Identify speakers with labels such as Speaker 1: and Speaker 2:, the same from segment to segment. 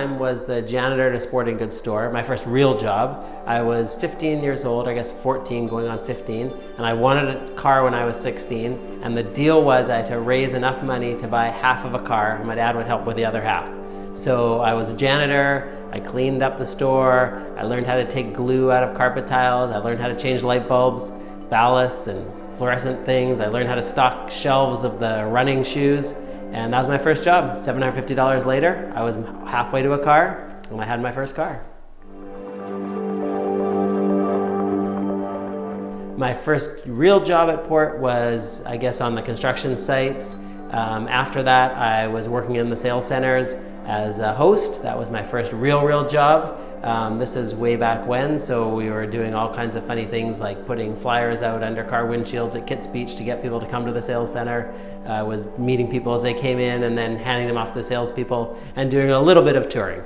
Speaker 1: time was the janitor at a sporting goods store, my first real job. I was 15 years old, I guess 14 going on 15, and I wanted a car when I was 16, and the deal was I had to raise enough money to buy half of a car, and my dad would help with the other half. So I was a janitor, I cleaned up the store, I learned how to take glue out of carpet tiles, I learned how to change light bulbs, ballasts and fluorescent things, I learned how to stock shelves of the running shoes, and that was my first job. $750 later, I was halfway to a car, and I had my first car. My first real job at Porte was, I guess, on the construction sites. After that, I was working in the sales centers as a host. That was my first real job. This is way back when, so we were doing all kinds of funny things like putting flyers out under car windshields at Kitts Beach to get people to come to the sales center. I was meeting people as they came in and then handing them off to the salespeople and doing a little bit of touring.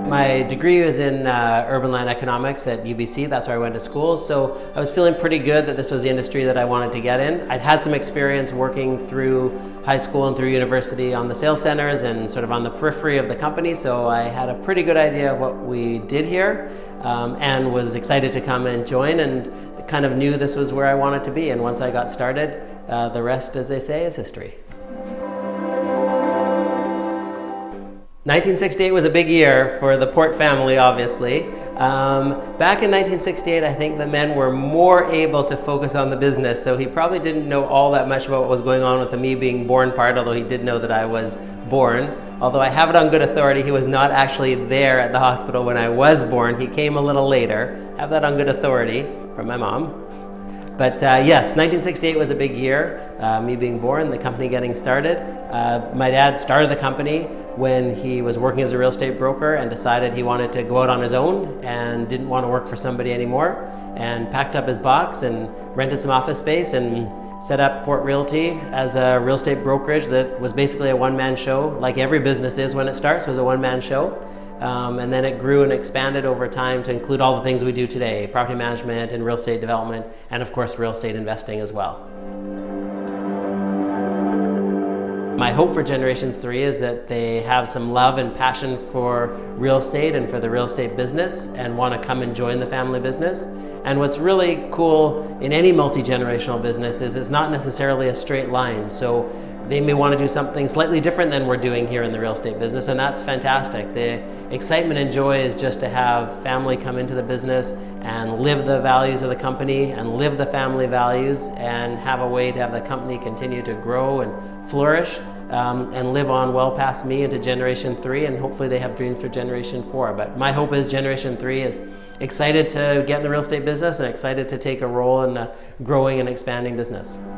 Speaker 1: My degree was in urban land economics at UBC. That's where I went to school. So I was feeling pretty good that this was the industry that I wanted to get in. I'd had some experience working through high school and through university on the sales centers and sort of on the periphery of the company. So I had a pretty good idea of what we did here and was excited to come and join, and kind of knew this was where I wanted to be. And once I got started, the rest, as they say, is history. 1968 was a big year for the Porte family, obviously. Back in 1968, I think the men were more able to focus on the business, so he probably didn't know all that much about what was going on with the me being born part, although he did know that I was born. Although I have it on good authority, he was not actually there at the hospital when I was born. He came a little later. I have that on good authority from my mom. But yes, 1968 was a big year, me being born, the company getting started. My dad started the company when he was working as a real estate broker and decided he wanted to go out on his own and didn't want to work for somebody anymore, and packed up his box and rented some office space and set up Porte Realty as a real estate brokerage that was basically a one-man show, like every business is when it starts, was a one-man show. And then it grew and expanded over time to include all the things we do today, property management and real estate development, and of course real estate investing as well. My hope for Generation 3 is that they have some love and passion for real estate and for the real estate business and want to come and join the family business. And what's really cool in any multi-generational business is it's not necessarily a straight line. So they may want to do something slightly different than we're doing here in the real estate business, and that's fantastic. The excitement and joy is just to have family come into the business and live the values of the company and live the family values and have a way to have the company continue to grow and flourish and live on well past me into Generation 3, and hopefully they have dreams for Generation 4. But my hope is Generation 3 is excited to get in the real estate business and excited to take a role in a growing and expanding business.